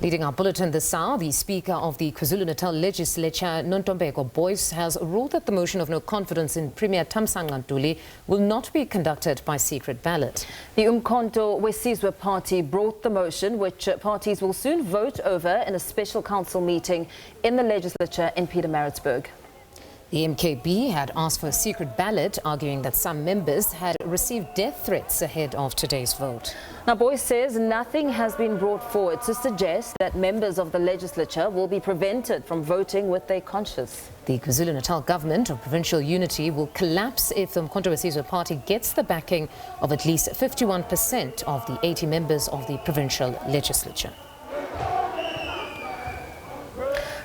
Leading our bulletin this hour, the Speaker of the KwaZulu-Natal Legislature, Boyce, has ruled that the motion of no confidence in Premier Thami Ntuli will not be conducted by secret ballot. The uMkhonto weSizwe party brought the motion, which parties will soon vote over in a special council meeting in the legislature in Pietermaritzburg. The MKB had asked for a secret ballot, arguing that some members had received death threats ahead of today's vote. Now, Boyce says nothing has been brought forward to suggest that members of the legislature will be prevented from voting with their conscience. The KwaZulu-Natal government of provincial unity will collapse if the uMkhonto weSizwe party gets the backing of at least 51% of the 80 members of the provincial legislature.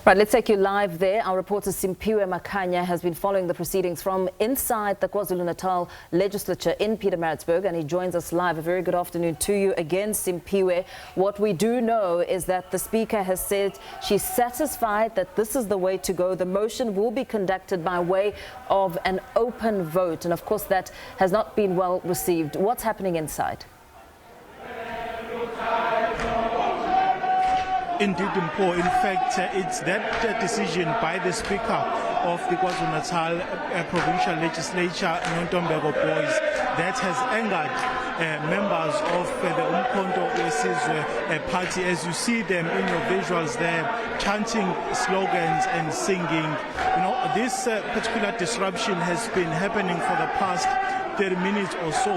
Right, let's take you live there. Our reporter Simphiwe Makhanya has been following the proceedings from inside the KwaZulu-Natal Legislature in Pietermaritzburg, and he joins us live. A very good afternoon to you again, Simphiwe. What we do know is that the Speaker has said she's satisfied that this is the way to go. The motion will be conducted by way of an open vote, and of course that has not been well received. What's happening inside? Indeed, Mpo. In fact, it's that decision by the Speaker of the KwaZulu-Natal Provincial Legislature, Boyce, that has angered members of the uMkhonto weSizwe party. As you see them in your visuals there, chanting slogans and singing. You know, this particular disruption has been happening for the past 30 minutes or so.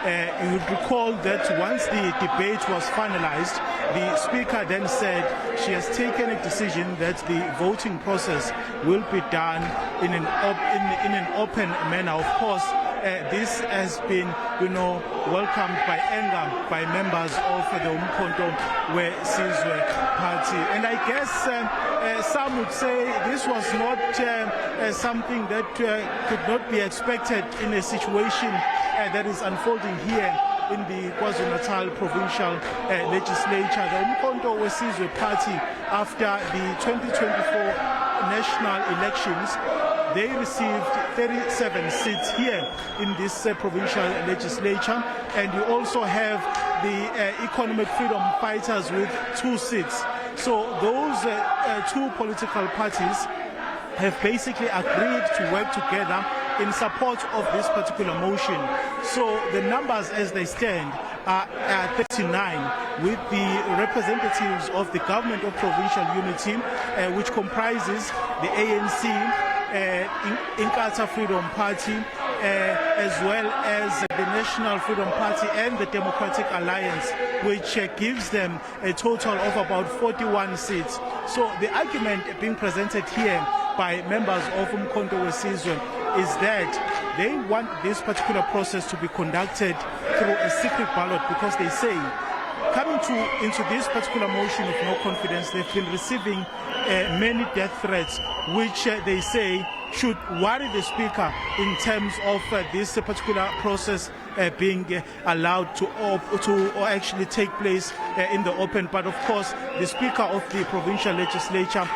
You would recall that once the debate was finalized, the Speaker then said she has taken a decision that the voting process will be done in an open manner. Of course, this has been, welcomed by anger by members of the uMkhonto weSizwe party. And I guess some would say this was not something that could not be expected in a situation that is unfolding here in the KwaZulu-Natal Provincial Legislature. The uMkhonto weSizwe party, after the 2024 national elections, they received 37 seats here in this provincial legislature, and you also have the economic freedom fighters with 2 seats. So those two political parties have basically agreed to work together in support of this particular motion. So the numbers as they stand are 39, with the representatives of the government of provincial unity, which comprises the ANC, Inkatha Freedom Party, as well as the National Freedom Party and the Democratic Alliance, which gives them a total of about 41 seats. So the argument being presented here by members of uMkhonto weSizwe is that they want this particular process to be conducted through a secret ballot, because they say, coming into this particular motion of no confidence, they've been receiving many death threats, which they say should worry the Speaker in terms of this particular process being allowed to actually take place in the open. But of course, the Speaker of the Provincial Legislature,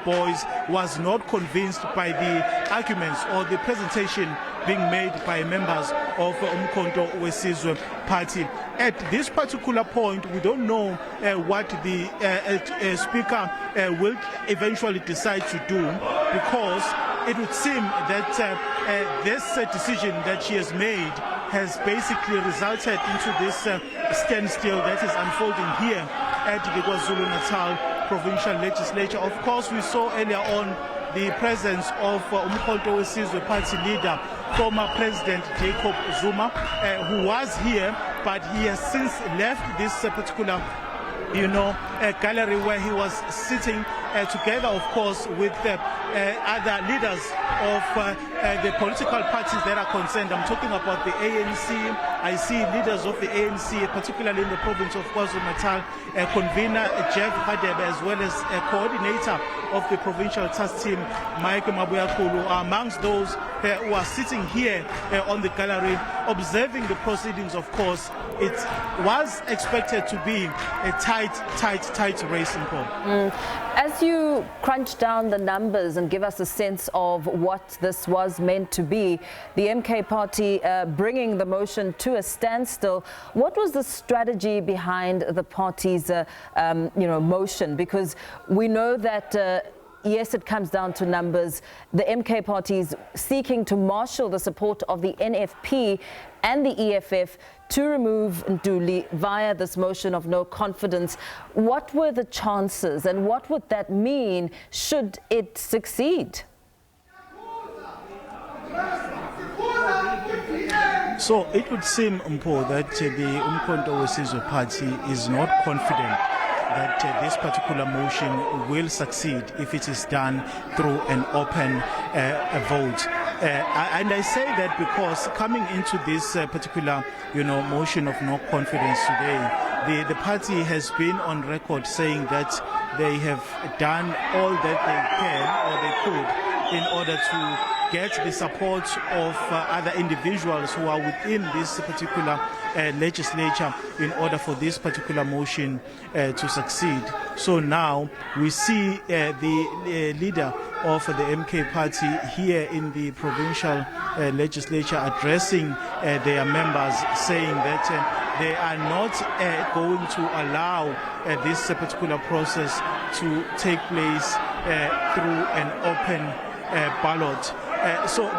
Boyce, was not convinced by the arguments or the presentation being made by members of uMkhonto weSizwe party. At this particular point, we don't know what the Speaker will eventually decide to do, because it would seem that this decision that she has made has basically resulted into this standstill that is unfolding here at the KwaZulu-Natal Provincial Legislature. Of course, we saw earlier on the presence of uMkhonto weSizwe party leader, former President Jacob Zuma, who was here, but he has since left this particular gallery where he was sitting together, of course, with other leaders of the political parties that are concerned. I'm talking about the ANC. I see leaders of the ANC, particularly in the province of KwaZulu-Natal, convener Jeff Hadebe, as well as a coordinator of the provincial task team, Mike Mabuyakulu, are amongst those who are sitting here on the gallery observing the proceedings. Of course, it was expected to be a tight race in Paul. As you crunch down the numbers and give us a sense of what this was was meant to be. The MK party bringing the motion to a standstill. What was the strategy behind the party's motion? Because we know that yes, it comes down to numbers. The MK party is seeking to marshal the support of the NFP and the EFF to remove Ntuli via this motion of no confidence. What were the chances and what would that mean should it succeed? So it would seem, Mpho, that the uMkhonto weSizwe party is not confident that this particular motion will succeed if it is done through an open vote. And I say that because coming into this particular, motion of no confidence today, the party has been on record saying that they have done all that they can or they could in order to get the support of other individuals who are within this particular legislature in order for this particular motion to succeed. So now we see the leader of the MK party here in the provincial legislature addressing their members, saying that they are not going to allow this particular process to take place through an open ballot.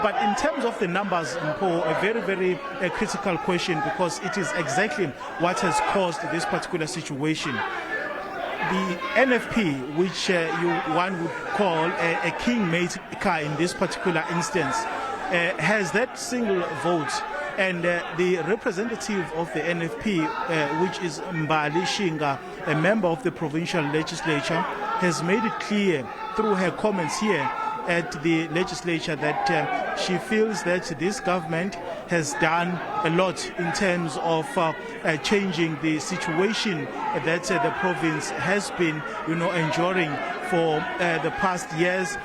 But in terms of the numbers, Mpho, a very, very critical question, because it is exactly what has caused this particular situation. The NFP, which one would call a kingmaker in this particular instance, has that single vote. And the representative of the NFP, which is Mbali Shinga, a member of the provincial legislature, has made it clear through her comments here at the legislature that she feels that this government has done a lot in terms of changing the situation that the province has been, enduring for the past years.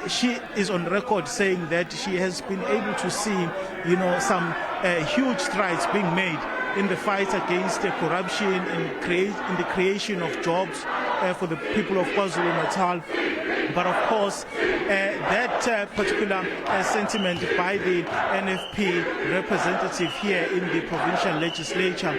She is on record saying that she has been able to see, some huge strides being made in the fight against corruption and in the creation of jobs for the people of KwaZulu-Natal. But of course, that particular sentiment by the NFP representative here in the provincial legislature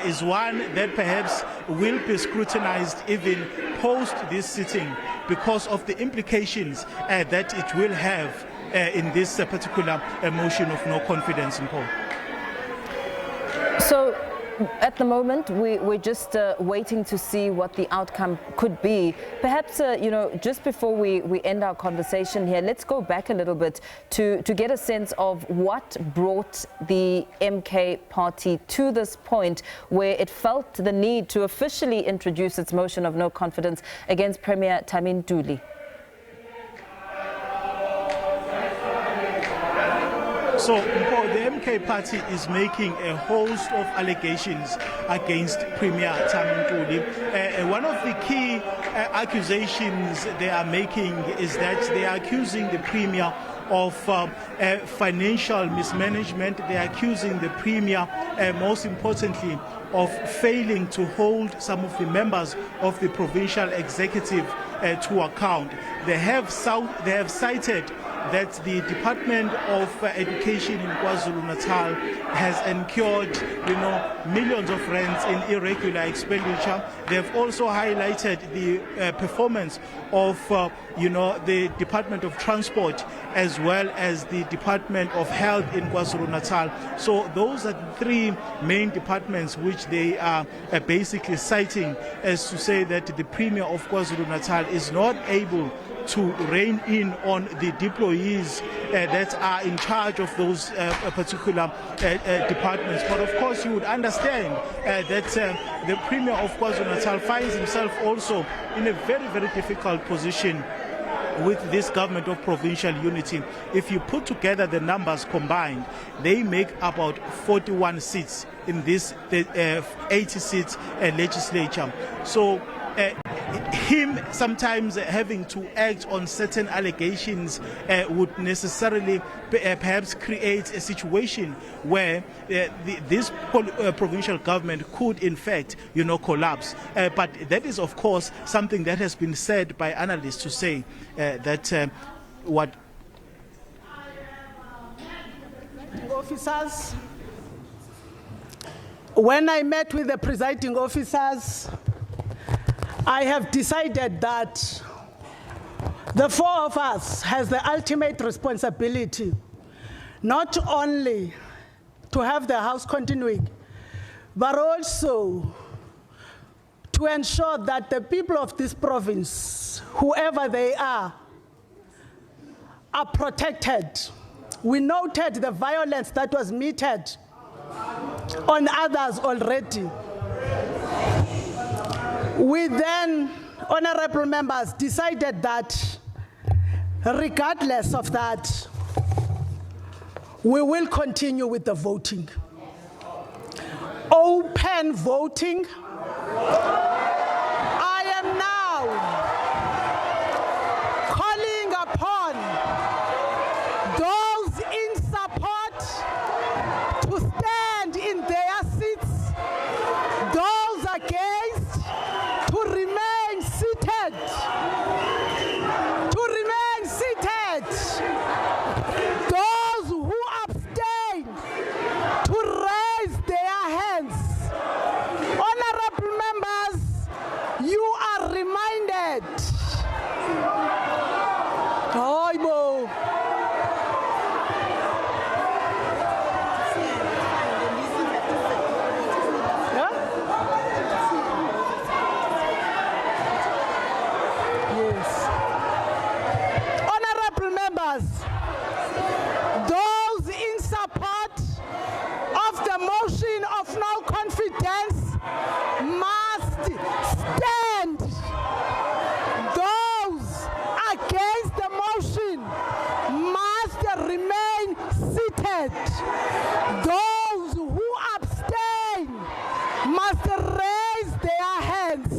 is one that perhaps will be scrutinized even post this sitting because of the implications that it will have in this particular motion of no confidence in Paul. So at the moment, we're just waiting to see what the outcome could be. Perhaps, just before we end our conversation here, let's go back a little bit to get a sense of what brought the MK party to this point where it felt the need to officially introduce its motion of no confidence against Premier Thami Ntuli. So the MK party is making a host of allegations against Premier Thami Ntuli. One of the key accusations they are making is that they are accusing the Premier of financial mismanagement. They are accusing the Premier, most importantly, of failing to hold some of the members of the provincial executive to account. They have cited that the Department of Education in KwaZulu-Natal has incurred, millions of rands in irregular expenditure. They have also highlighted the performance of, the Department of Transport as well as the Department of Health in KwaZulu-Natal. So those are the three main departments which they are basically citing as to say that the Premier of KwaZulu-Natal is not able to rein in on the deployees that are in charge of those particular departments. But of course you would understand that the Premier of KwaZulu-Natal finds himself also in a very, very difficult position with this government of provincial unity. If you put together the numbers combined, they make about 41 seats in this 80-seat legislature. So him sometimes having to act on certain allegations would necessarily perhaps create a situation where this provincial government could in fact collapse. But that is of course something that has been said by analysts to say that what officers. When I met with the presiding officers, I have decided that the four of us has the ultimate responsibility not only to have the House continuing, but also to ensure that the people of this province, whoever they are protected. We noted the violence that was meted on others already. We then, honorable members, decided that regardless of that, we will continue with the voting. Open voting. I am now calling upon those in support to stand in their seats, those against to remain seated, those who abstain to raise their hands. Honorable members, you are reminded. Honorable members, those in support of the motion of no confidence must stand. Those against the motion must remain seated. Those who abstain must raise their hands.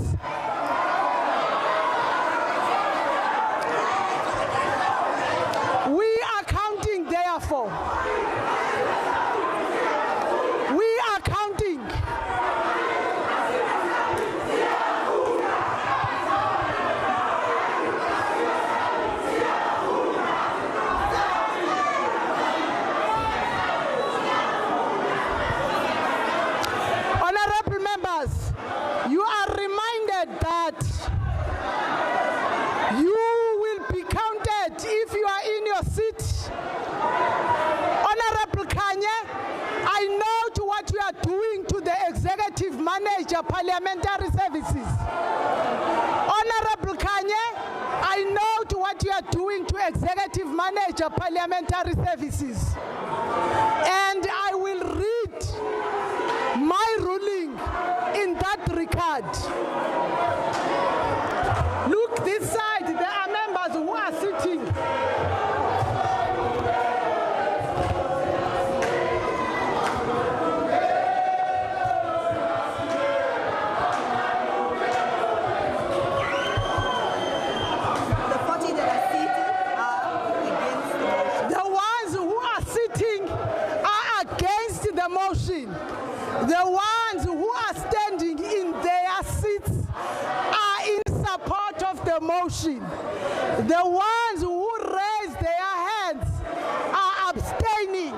We are counting, therefore. We are counting. Honorable members, you are reminded that you will be counted if you are in your seat. Honorable Kanye, I know to what you are doing to the executive manager parliamentary services. Honorable Kanye, I know to what you are doing to executive manager parliamentary services. And I will read my ruling in that regard. Look this side, there are members who are sitting. The 40 that are seated are against the motion. The ones who are sitting are against the motion. The ones who are standing in their seats are in support of the motion. The ones who raise their hands are abstaining.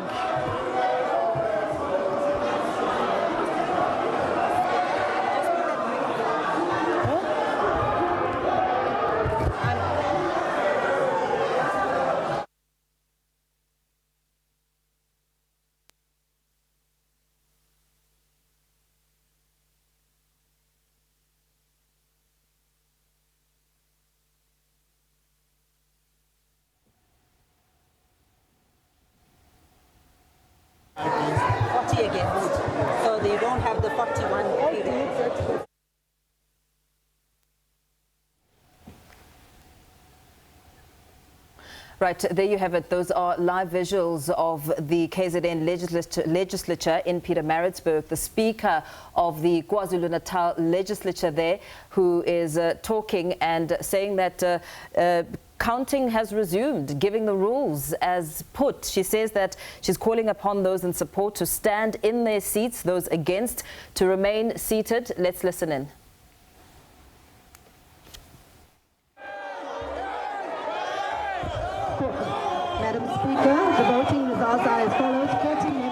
Against. So they don't have the 41 period. Right, there you have it. Those are live visuals of the KZN Legislature in Pietermaritzburg. The Speaker of the KwaZulu-Natal Legislature there, who is talking and saying that counting has resumed, giving the rules as put. She says that she's calling upon those in support to stand in their seats, those against to remain seated. Let's listen in. Madam Speaker, the voting results are as follows. 40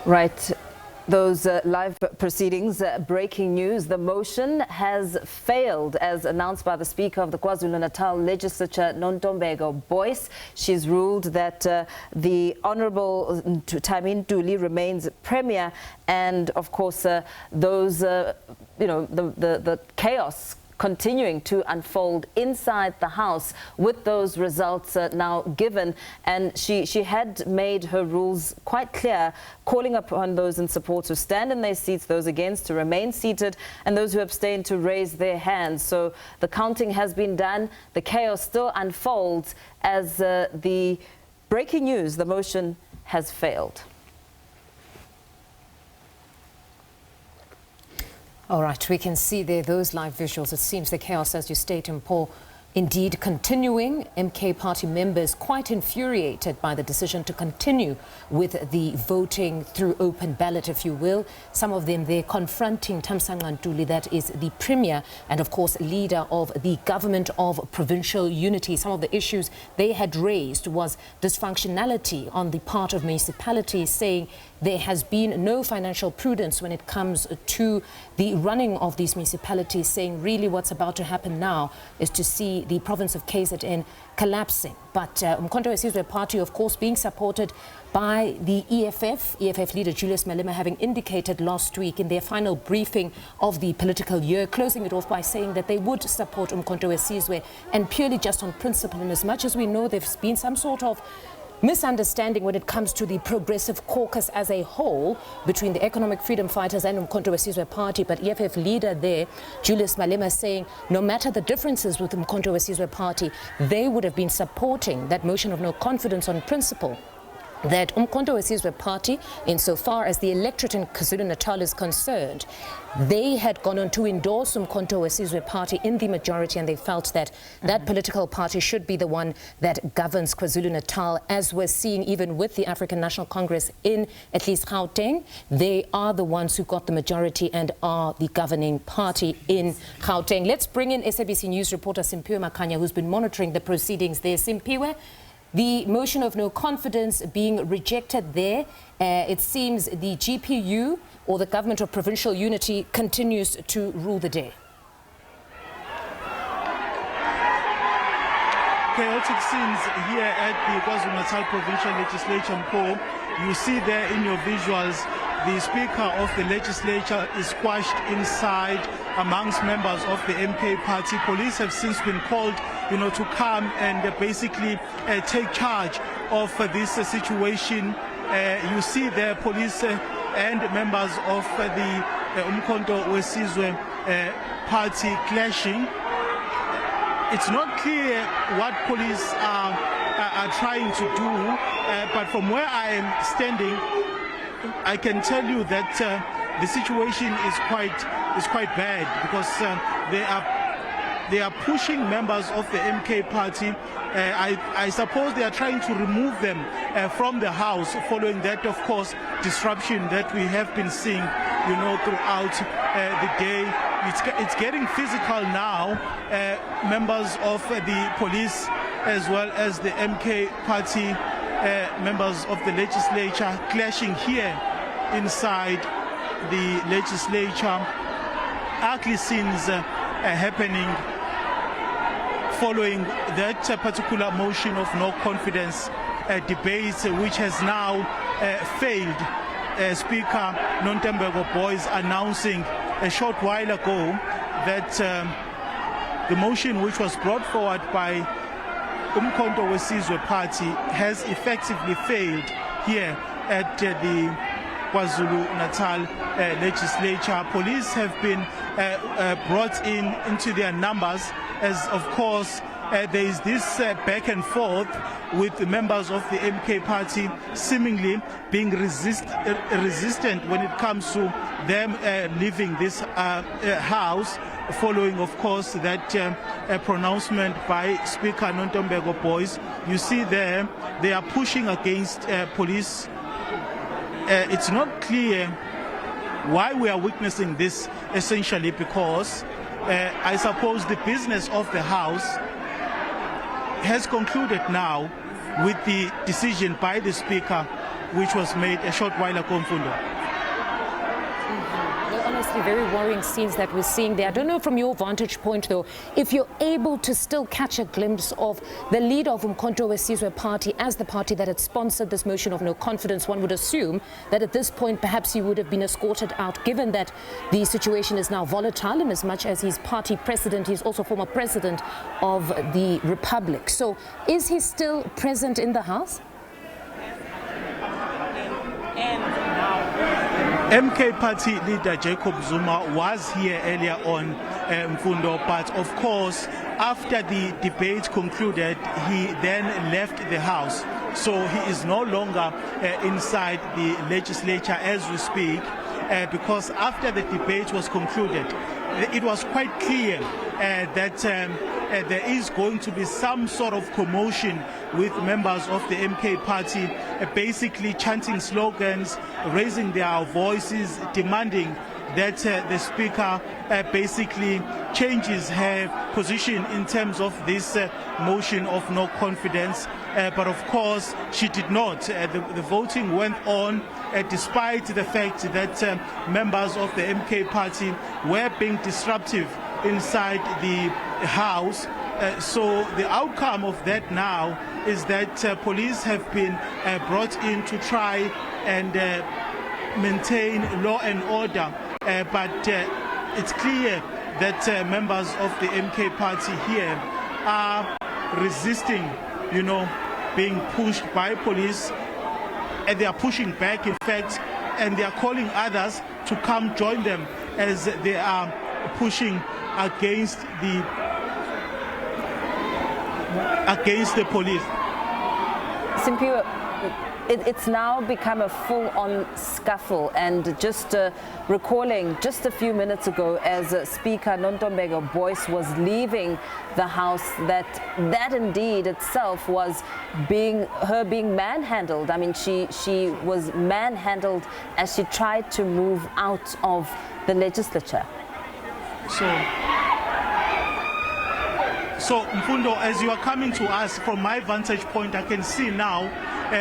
Right. Those live proceedings, breaking news, the motion has failed as announced by the Speaker of the KwaZulu-Natal Legislature, Nontombeko Boyce. She's ruled that the Honourable Thami Ntuli remains Premier, and of course the chaos continuing to unfold inside the House with those results now given. And she had made her rules quite clear, calling upon those in support to stand in their seats, those against to remain seated, and those who abstain to raise their hands. So the counting has been done. The chaos still unfolds as the breaking news, the motion has failed. All right, we can see there those live visuals. It seems the chaos, as you state, Paul, indeed continuing. MK party members quite infuriated by the decision to continue with the voting through open ballot, if you will. Some of them there confronting Thamsanqa Ntuli, that is the Premier and of course leader of the government of provincial unity. Some of the issues they had raised was dysfunctionality on the part of municipalities, saying there has been no financial prudence when it comes to the running of these municipalities, saying really what's about to happen now is to see the province of KZN collapsing. But uMkhonto weSizwe party, of course, being supported by the EFF leader Julius Malema, having indicated last week in their final briefing of the political year, closing it off by saying that they would support uMkhonto weSizwe, and purely just on principle. And as much as we know there's been some sort of misunderstanding when it comes to the Progressive Caucus as a whole between the Economic Freedom Fighters and uMkhonto weSizwe party, but EFF leader there, Julius Malema, saying no matter the differences with uMkhonto weSizwe party, they would have been supporting that motion of no confidence on principle. That uMkhonto weSizwe party, insofar as the electorate in KwaZulu-Natal is concerned, they had gone on to endorse uMkhonto weSizwe party in the majority, and they felt that that political party should be the one that governs KwaZulu-Natal, as we're seeing even with the African National Congress in at least Gauteng. They are the ones who got the majority and are the governing party in Gauteng. Let's bring in SABC News reporter Simphiwe Makhanya, who's been monitoring the proceedings there. Simphiwe, the motion of no confidence being rejected there, it seems the GPU, or the Government of Provincial Unity, continues to rule the day. Chaotic scenes here at the KwaZulu-Natal Provincial Legislature, Paul. You see there in your visuals, the Speaker of the Legislature is squashed inside amongst members of the MK party. Police have since been called, to come and basically take charge of this situation. You see there police and members of the uMkhonto weSizwe party clashing. It's not clear what police are trying to do, but from where I am standing, I can tell you that the situation is quite bad, because they are pushing members of the MK party. I suppose they are trying to remove them from the House, following that, of course, disruption that we have been seeing, throughout the day. It's getting physical now. Members of the police as well as the MK party members of the legislature clashing here inside the legislature. Ugly scenes happening following that particular motion of no confidence debate, which has now failed. Speaker Nontombeko Boyce announcing a short while ago that the motion which was brought forward by uMkhonto weSizwe party has effectively failed here at the KwaZulu-Natal Legislature. Police have been brought into their numbers, as of course there is this back and forth with the members of the MK party seemingly being resistant when it comes to them leaving this house, following, of course, that pronouncement by Speaker Nontombeko Boyce. You see there, they are pushing against police. It's not clear why we are witnessing this, essentially because I suppose the business of the House has concluded now with the decision by the Speaker which was made a short while ago, Mfundo. Honestly, very worrying scenes that we're seeing there. I don't know from your vantage point, though, if you're able to still catch a glimpse of the leader of uMkhonto weSizwe party as the party that had sponsored this motion of no confidence. One would assume that at this point, perhaps he would have been escorted out, given that the situation is now volatile, and as much as he's party president, he's also former president of the Republic. So is he still present in the House? MK party leader Jacob Zuma was here earlier on, Mfundo, but of course, after the debate concluded, he then left the House. So he is no longer inside the legislature as we speak, because after the debate was concluded, it was quite clear that there is going to be some sort of commotion with members of the MK party basically chanting slogans, raising their voices, demanding that the speaker basically changes her position in terms of this motion of no confidence. But of course, she did not. The voting went on despite the fact that members of the MK party were being disruptive inside the House. So the outcome of that now is that police have been brought in to try and maintain law and order. But it's clear that members of the MK party here are resisting, being pushed by police, and they are pushing back, in fact, and they are calling others to come join them as they are pushing against the police. Simpiwe, it's now become a full-on scuffle, and just recalling just a few minutes ago as Speaker Nontombeko Boyce was leaving the House, that indeed itself was being manhandled. I mean, she was manhandled as she tried to move out of the legislature. So Mfundo, as you are coming to us, from my vantage point, I can see now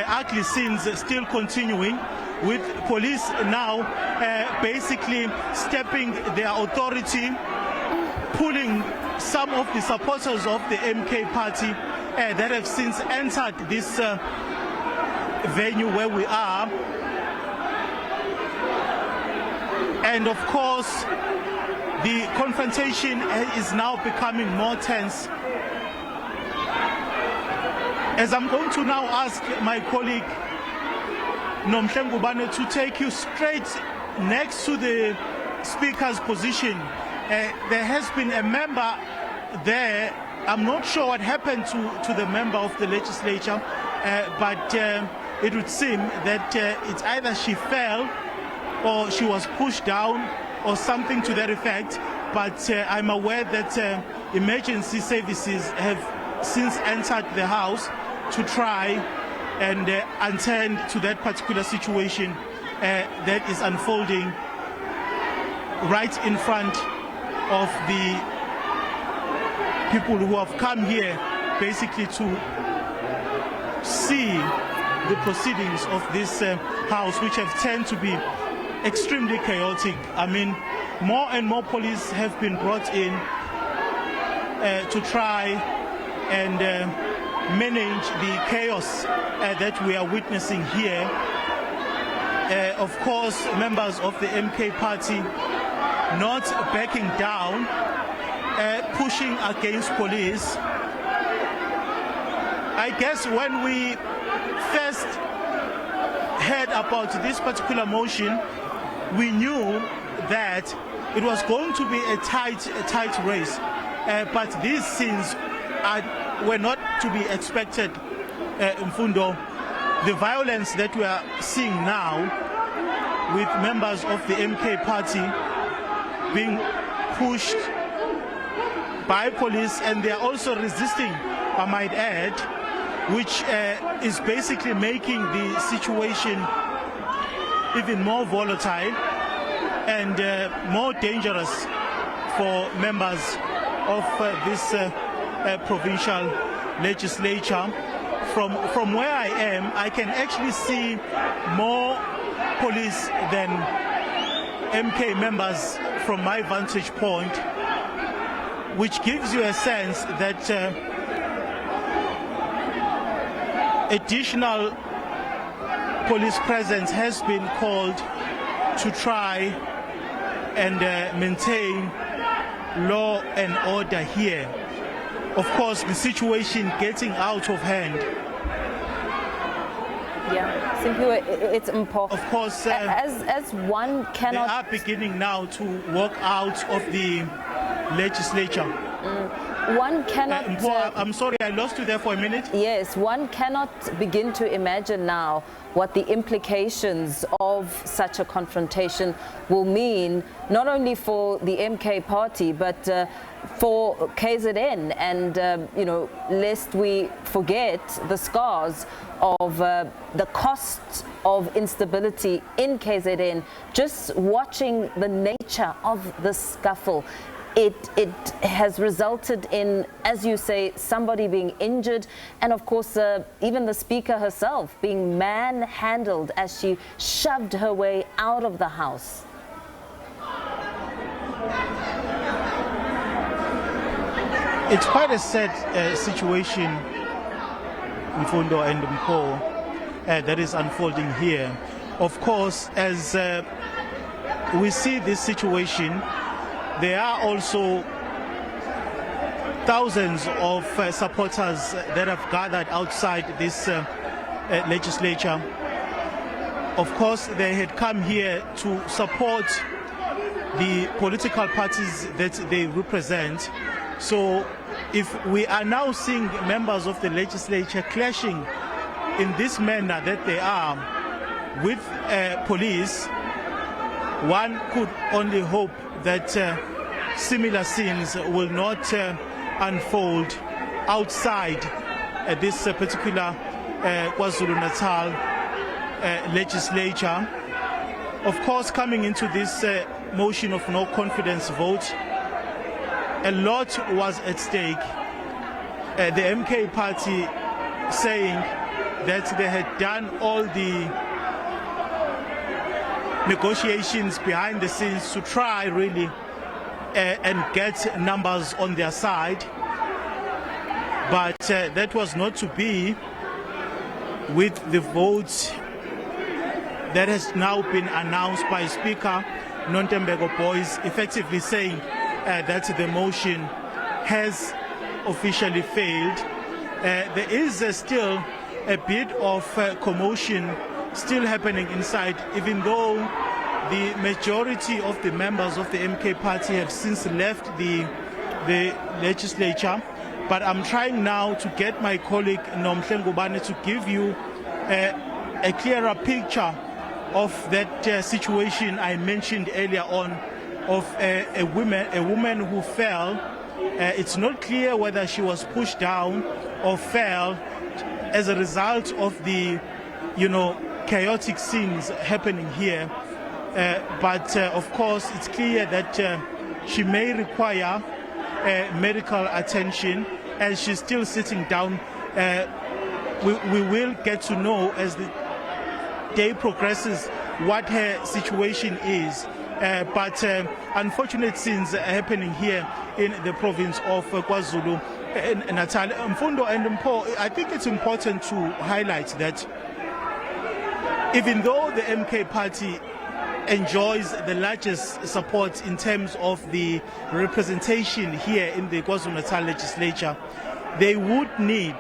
ugly scenes still continuing, with police now basically stepping their authority, pulling some of the supporters of the MK party that have since entered this venue where we are. And of course, the confrontation is now becoming more tense. As I'm going to now ask my colleague Nomhlengubane to take you straight next to the speaker's position. There has been a member there. I'm not sure what happened to the member of the legislature, but it would seem that it's either she fell or she was pushed down or something to that effect. But I'm aware that emergency services have since entered the House to try and attend to that particular situation that is unfolding right in front of the people who have come here basically to see the proceedings of this House, which have tended to be extremely chaotic. I mean, more and more police have been brought in to try and manage the chaos that we are witnessing here. Of course, members of the MK party not backing down, pushing against police. I guess when we first heard about this particular motion, we knew that it was going to be a tight race, but these scenes were not to be expected. Mfundo, the violence that we are seeing now with members of the MK party being pushed by police, and they are also resisting, I might add, which is basically making the situation even more volatile and more dangerous for members of this provincial legislature. from where I am, I can actually see more police than MK members from my vantage point, which gives you a sense that additional police presence has been called to try and maintain law and order here. Of course, the situation getting out of hand. Yeah, simply it's important. Of course, as one cannot. They are beginning now to walk out of the legislature. One cannot. I'm sorry, I lost you there for a minute. Yes, one cannot begin to imagine now what the implications of such a confrontation will mean, not only for the MK party, but for KZN, and you know, lest we forget the scars of the cost of instability in KZN. Just watching the nature of the scuffle, it has resulted in, as you say, somebody being injured, and of course even the speaker herself being manhandled as she shoved her way out of the house. It's quite a sad situation, uMkhonto and uMkhonto, that is unfolding here. Of course, as we see this situation, there are also thousands of supporters that have gathered outside this legislature. Of course, they had come here to support the political parties that they represent. So if we are now seeing members of the legislature clashing in this manner that they are with police, one could only hope that similar scenes will not unfold outside this particular KwaZulu-Natal legislature. Of course, coming into this motion of no confidence vote, a lot was at stake. The MK party saying that they had done all the negotiations behind the scenes to try really and get numbers on their side, but that was not to be, with the vote that has now been announced by Speaker Nontembeko Boys, effectively saying that the motion has officially failed. There is still a bit of commotion still happening inside, even though the majority of the members of the MK party have since left the legislature. But I'm trying now to get my colleague Nomhlengubane to give you a clearer picture of that situation I mentioned earlier on, of a woman who fell. It's not clear whether she was pushed down or fell as a result of the, you know, chaotic scenes happening here. But of course, it's clear that she may require medical attention, and she's still sitting down. We will get to know as the day progresses what her situation is. But unfortunate scenes are happening here in the province of KwaZulu-Natal. uMkhonto and uMkhonto, I think it's important to highlight that even though the MK party enjoys the largest support in terms of the representation here in the KwaZulu-Natal legislature, they would need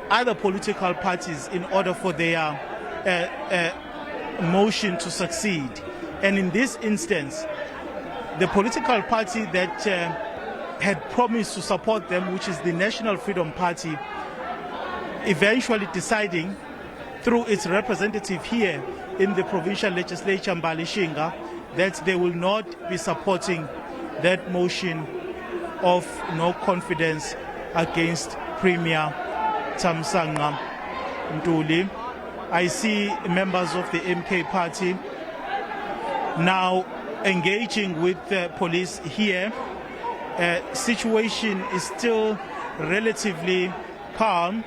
other political parties in order for their motion to succeed. And in this instance, the political party that had promised to support them, which is the National Freedom Party, eventually deciding through its representative here in the Provincial Legislature, Mbali Shinga, that they will not be supporting that motion of no confidence against Premier Thami Ntuli. I see members of the MK party now engaging with the police here. Situation is still relatively calm.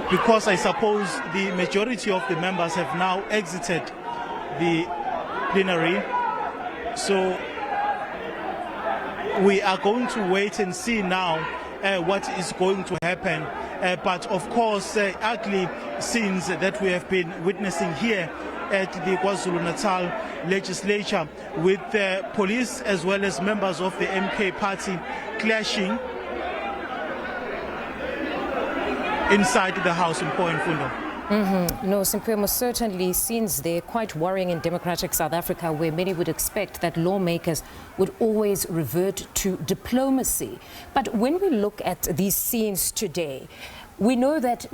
because I suppose the majority of the members have now exited the plenary. So we are going to wait and see now what is going to happen. But of course, ugly scenes that we have been witnessing here at the KwaZulu-Natal Legislature, with police as well as members of the MK party clashing inside the house in uMkhonto. No, Simpiwe, most certainly scenes there quite worrying in democratic South Africa, where many would expect that lawmakers would always revert to diplomacy. But when we look at these scenes today, we know that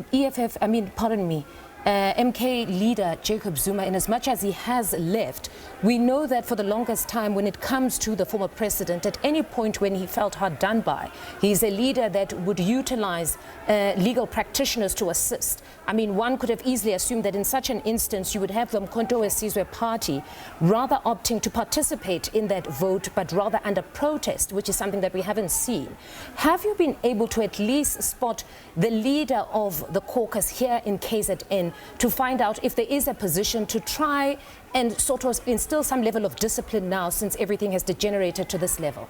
MK leader Jacob Zuma, in as much as he has left, we know that for the longest time, when it comes to the former president, at any point when he felt hard done by, he's a leader that would utilize legal practitioners to assist. I mean, one could have easily assumed that in such an instance, you would have the uMkhonto weSizwe party rather opting to participate in that vote, but rather under protest, which is something that we haven't seen. Have you been able to at least spot the leader of the caucus here in KZN to find out if there is a position to try and sort of instill some level of discipline now, since everything has degenerated to this level?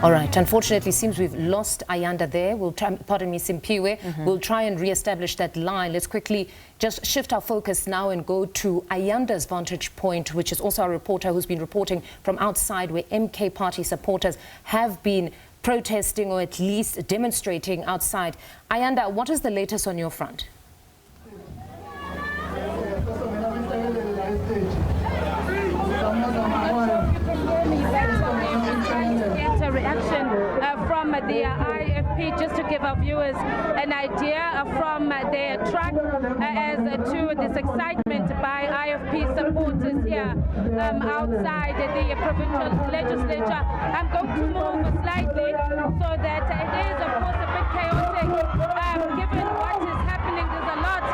All right. Unfortunately, it seems we've lost Ayanda there. We'll try, pardon me, Simpiwe. We'll try and re-establish that line. Let's quickly just shift our focus now and go to Ayanda's vantage point, which is also a reporter who's been reporting from outside, where MK party supporters have been protesting or at least demonstrating outside. Ayanda, what is the latest on your front? From the IFP, just to give our viewers an idea from their track as to this excitement by IFP supporters here outside the Provincial Legislature. I'm going to move slightly so that it is, of course, a bit chaotic given what is happening. There's a lot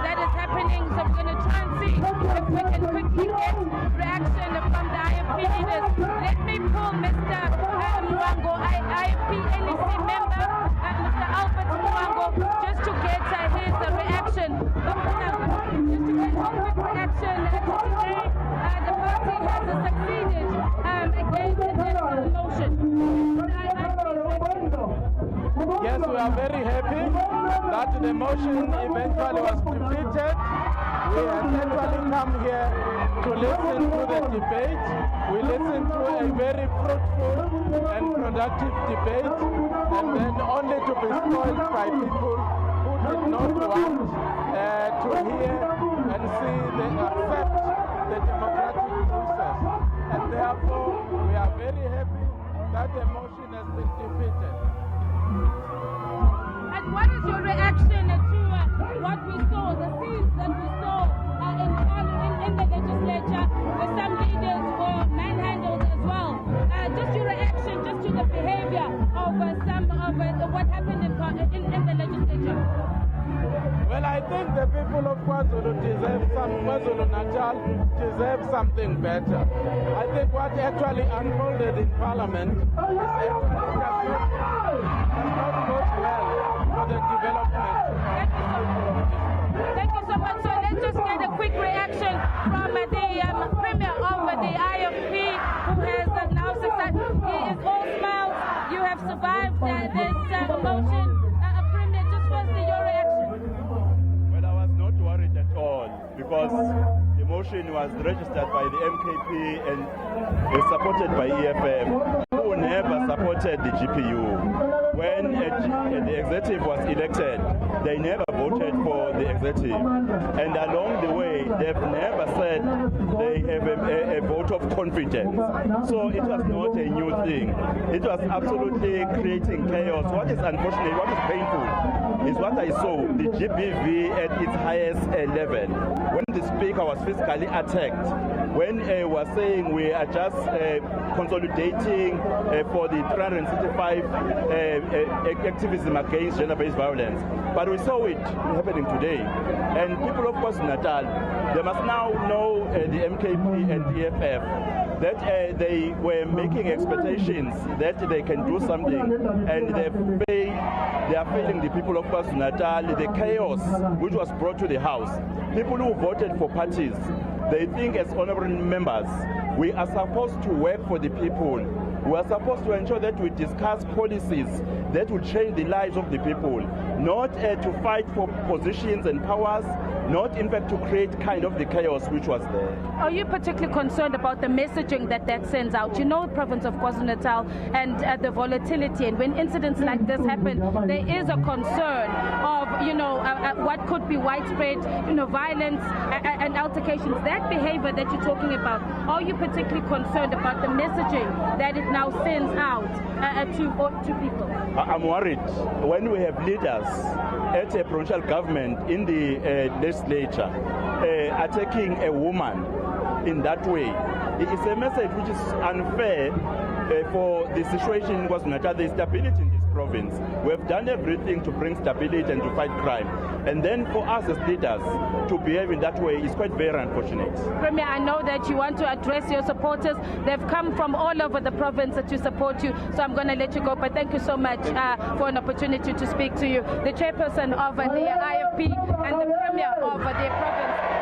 that is happening, so we're going to try and see if we can quickly get reaction from the IFP leaders. Let me pull Mr. Mwango, IFP NEC member, Mr. Albert Mwango, just to get his reaction. Just to get a quick reaction. Today, the party has succeeded against this motion. Yes, we are very happy that the motion eventually was defeated. We have actually come here to listen to the debate. We listened to a very fruitful and productive debate, and then only to be spoiled by people who did not want to hear and see the accept the democratic process. And therefore, we are very happy that the motion has been defeated. And what is your reaction to what we saw, the scenes that we saw in the legislature, where some leaders were manhandled as well? Just your reaction just to the behavior of some of what happened in the legislature. Well, I think the people of KwaZulu-Natal deserve something better. I think what actually unfolded in Parliament is actually does not bode well for the development. Thank you so much. So let's just get a quick reaction from the Premier of the IFP, who has now succeeded. He is all smiles. You have survived this motion. Premier, just firstly your reaction. Well, I was not worried at all, because the motion was registered by the MKP and is supported by EFF, who never supported the GPU. When the executive was elected, they never voted for the executive. And along the way, they've never said they have a vote of confidence. So it was not a new thing. It was absolutely creating chaos. What is unfortunate, what is painful, is what I saw, the GBV at its highest level. When the speaker was physically attacked when we're saying we are just consolidating for the 365 activism against gender-based violence. But we saw it happening today. And people of KwaZulu-Natal, they must now know the MKP and the EFF that they were making expectations that they can do something, and they are failing the people of KwaZulu-Natal. The chaos which was brought to the House, people who voted for parties, they think as honorable members, we are supposed to work for the people. We are supposed to ensure that we discuss policies that will change the lives of the people, not to fight for positions and powers, not in fact to create kind of the chaos which was there. Are you particularly concerned about the messaging that sends out? You know the province of KwaZulu-Natal and the volatility, and when incidents like this happen, there is a concern of, what could be widespread, violence and altercations. That behavior that you're talking about, are you particularly concerned about the messaging that it now sends out to people? I'm worried when we have leaders at a provincial government in the legislature attacking a woman in that way. It's a message which is unfair for the situation in KwaZulu-Natal, the stability in this province. We have done everything to bring stability and to fight crime. And then for us as leaders to behave in that way is quite very unfortunate. Premier, I know that you want to address your supporters. They've come from all over the province to support you, so I'm going to let you go. But thank you so much for an opportunity to speak to you. The chairperson of the IFP and the Premier of the province,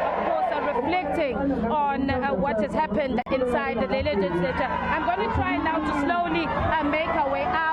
of course, are reflecting on what has happened inside the legislature. I'm going to try now to slowly make our way out